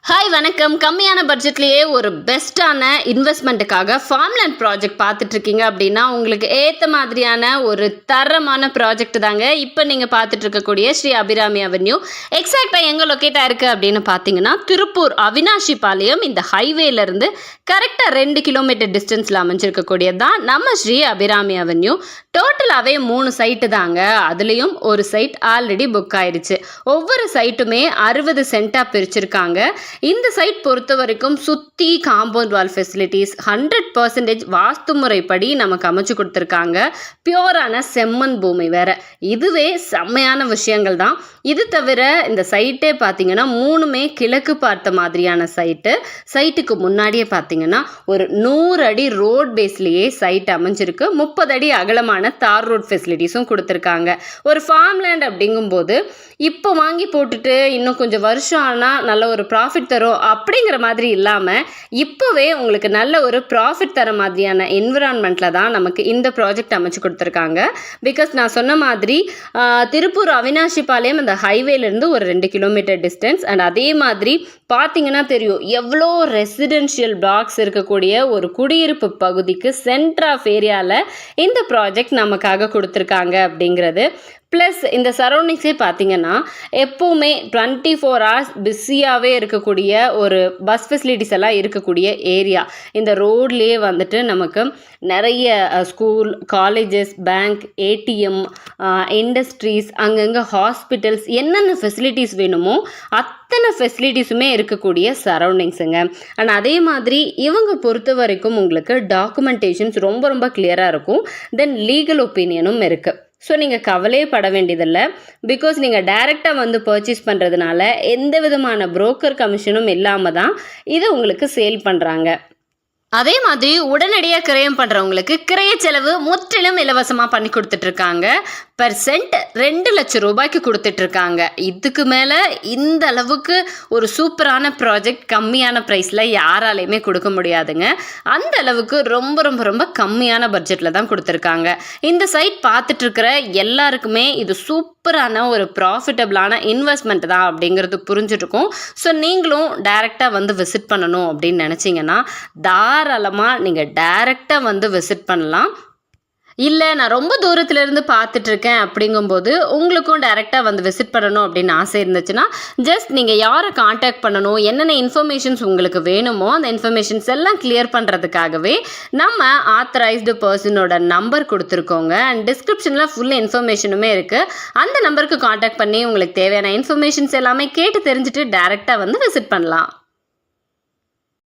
Hi வணக்கம். கம்மியான பட்ஜெட்லேயே ஒரு பெஸ்ட்டான இன்வெஸ்ட்மெண்ட்டுக்காக ஃபார்ம்லேண்ட் ப்ராஜெக்ட் பார்த்துட்ருக்கீங்க அப்படின்னா உங்களுக்கு ஏற்ற மாதிரியான ஒரு தரமான ப்ராஜெக்ட் தாங்க இப்போ நீங்கள் பார்த்துட்ருக்கக்கூடிய ஸ்ரீ அபிராமி அவென்யூ. எக்ஸாக்டாக எங்கே லொக்கேட் ஆயிருக்கு அப்படின்னு பார்த்தீங்கன்னா திருப்பூர் அவினாஷி பாளையம் இந்த ஹைவேலேருந்து கரெக்டாக 2 கிலோமீட்டர் டிஸ்டன்ஸில் அமைஞ்சிருக்கக்கூடியது தான் நம்ம ஸ்ரீ அபிராமி அவென்யூ. டோட்டலாகவே 3 சைட்டு தாங்க. அதுலேயும் ஒரு சைட் ஆல்ரெடி புக் ஆயிடுச்சு. ஒவ்வொரு சைட்டுமே 60 சென்ட்டாக பிரிச்சிருக்காங்க. இந்த சைட் பொறுத்த வரைக்கும் சுற்றி காம்பவுண்ட் வால் ஃபெசிலிட்டிஸ் 100% வாஸ்து முறைப்படி நமக்கு அமைச்சு கொடுத்துருக்காங்க. பியூரான செம்மண் பூமி வேற. இதுவே செம்மையான விஷயங்கள் தான். இது தவிர இந்த சைட்டே பார்த்தீங்கன்னா 3மே கிழக்கு பார்த்த மாதிரியான சைட்டுக்கு முன்னாடியே பார்த்தீங்கன்னா ஒரு 100 அடி ரோட் பேஸ்லேயே சைட் அமைஞ்சிருக்கு. 30 அடி அகலமான தார் ரோட் ஃபெசிலிட்டிஸும் கொடுத்துருக்காங்க. ஒரு ஃபார்ம் லேண்ட் அப்படிங்கும்போது இப்போ வாங்கி போட்டுட்டு இன்னும் கொஞ்சம் வருஷம் ஆனால் நல்ல ஒரு ப்ராஃபிட் தரும் அப்படிங்கிற மாதிரி இல்லாமல் இப்போவே உங்களுக்கு நல்ல ஒரு ப்ராஃபிட் தர மாதிரியான என்விரான்மெண்ட்டில் தான் நமக்கு இந்த ப்ராஜெக்ட் அமைச்சு கொடுத்துருக்காங்க. பிகாஸ் நான் சொன்ன மாதிரி திருப்பூர் அவினாஷி பாளையம் அந்த ஹைவேலேருந்து ஒரு 2 கிலோமீட்டர் டிஸ்டன்ஸ். அண்ட் அதே மாதிரி பார்த்தீங்கன்னா தெரியும் எவ்வளோ ரெசிடென்ஷியல் பிளாக்ஸ் இருக்கக்கூடிய ஒரு குடியிருப்பு பகுதிக்கு சென்டர் ஆஃப் ஏரியாவில் இந்த ப்ராஜெக்ட் நமக்காக கொடுத்துருக்காங்க அப்படிங்கிறது. ப்ளஸ் இந்த சரௌண்டிங்ஸே பார்த்தீங்கன்னா எப்போவுமே 24 ஹவர்ஸ் பிஸியாகவே இருக்கக்கூடிய ஒரு பஸ் ஃபெசிலிட்டிஸ் எல்லாம் இருக்கக்கூடிய ஏரியா. இந்த ரோட்லேயே வந்துட்டு நமக்கு நிறைய school, colleges, bank, ATM, industries, அங்கங்கே ஹாஸ்பிட்டல்ஸ், என்னென்ன ஃபெசிலிட்டிஸ் வேணுமோ அத்தனை ஃபெசிலிட்டிஸுமே இருக்கக்கூடிய சரௌண்டிங்ஸுங்க. அண்ட் அதே மாதிரி இவங்க பொறுத்த வரைக்கும் உங்களுக்கு டாக்குமெண்டேஷன்ஸ் ரொம்ப ரொம்ப கிளியராக இருக்கும். தென் லீகல் ஒப்பீனியனும் இருக்குது. ஸோ நீங்கள் கவலையே பட வேண்டியதில்லை. பிகாஸ் நீங்கள் டைரெக்டாக வந்து பர்ச்சேஸ் பண்ணுறதுனால எந்த விதமான புரோக்கர் கமிஷனும் இல்லாமல் தான் இதை உங்களுக்கு சேல் பண்ணுறாங்க. அதே மாதிரி உடனடியாக கிரயம் பண்ணுறவங்களுக்கு கிரைய செலவு முற்றிலும் இலவசமாக பண்ணி கொடுத்துட்ருக்காங்க. பெர் சென்ட் 2 லட்சம் ரூபாய்க்கு கொடுத்துட்ருக்காங்க. இதுக்கு மேலே இந்த அளவுக்கு ஒரு சூப்பரான ப்ராஜெக்ட் கம்மியான ப்ரைஸில் யாராலையுமே கொடுக்க முடியாதுங்க. அந்த அளவுக்கு ரொம்ப ரொம்ப ரொம்ப கம்மியான பட்ஜெட்டில் தான் கொடுத்துருக்காங்க. இந்த சைட் பார்த்துட்ருக்கிற எல்லாருக்குமே இது சூப்பரான ஒரு ப்ராஃபிட்டபிளான இன்வெஸ்ட்மெண்ட் தான் அப்படிங்கிறது புரிஞ்சுட்ருக்கும். ஸோ நீங்களும் டைரெக்டாக வந்து விசிட் பண்ணணும் அப்படின்னு நினச்சிங்கன்னா தாராளமாக நீங்கள் டைரெக்டாக வந்து விசிட் பண்ணலாம். இல்லை நான் ரொம்ப தூரத்துலேருந்து பார்த்துட்ருக்கேன் அப்படிங்கும்போது உங்களுக்கும் டைரெக்டாக வந்து விசிட் பண்ணணும் அப்படின்னு ஆசை இருந்துச்சுன்னா ஜஸ்ட் நீங்கள் யாரை காண்டாக்ட் பண்ணணும், என்னென்ன இன்ஃபர்மேஷன்ஸ் உங்களுக்கு வேணுமோ அந்த இன்ஃபர்மேஷன்ஸ் எல்லாம் கிளியர் பண்ணுறதுக்காகவே நம்ம ஆத்தரைஸ்டு பர்சனோட நம்பர் கொடுத்துருக்கோங்க. அண்ட் டிஸ்கிரிப்ஷனில் ஃபுல் இன்ஃபர்மேஷனுமே இருக்குது. அந்த நம்பருக்கு காண்டாக்ட் பண்ணி உங்களுக்கு தேவையான இன்ஃபர்மேஷன்ஸ் எல்லாமே கேட்டு தெரிஞ்சுட்டு டைரெக்டாக வந்து விசிட் பண்ணலாம்.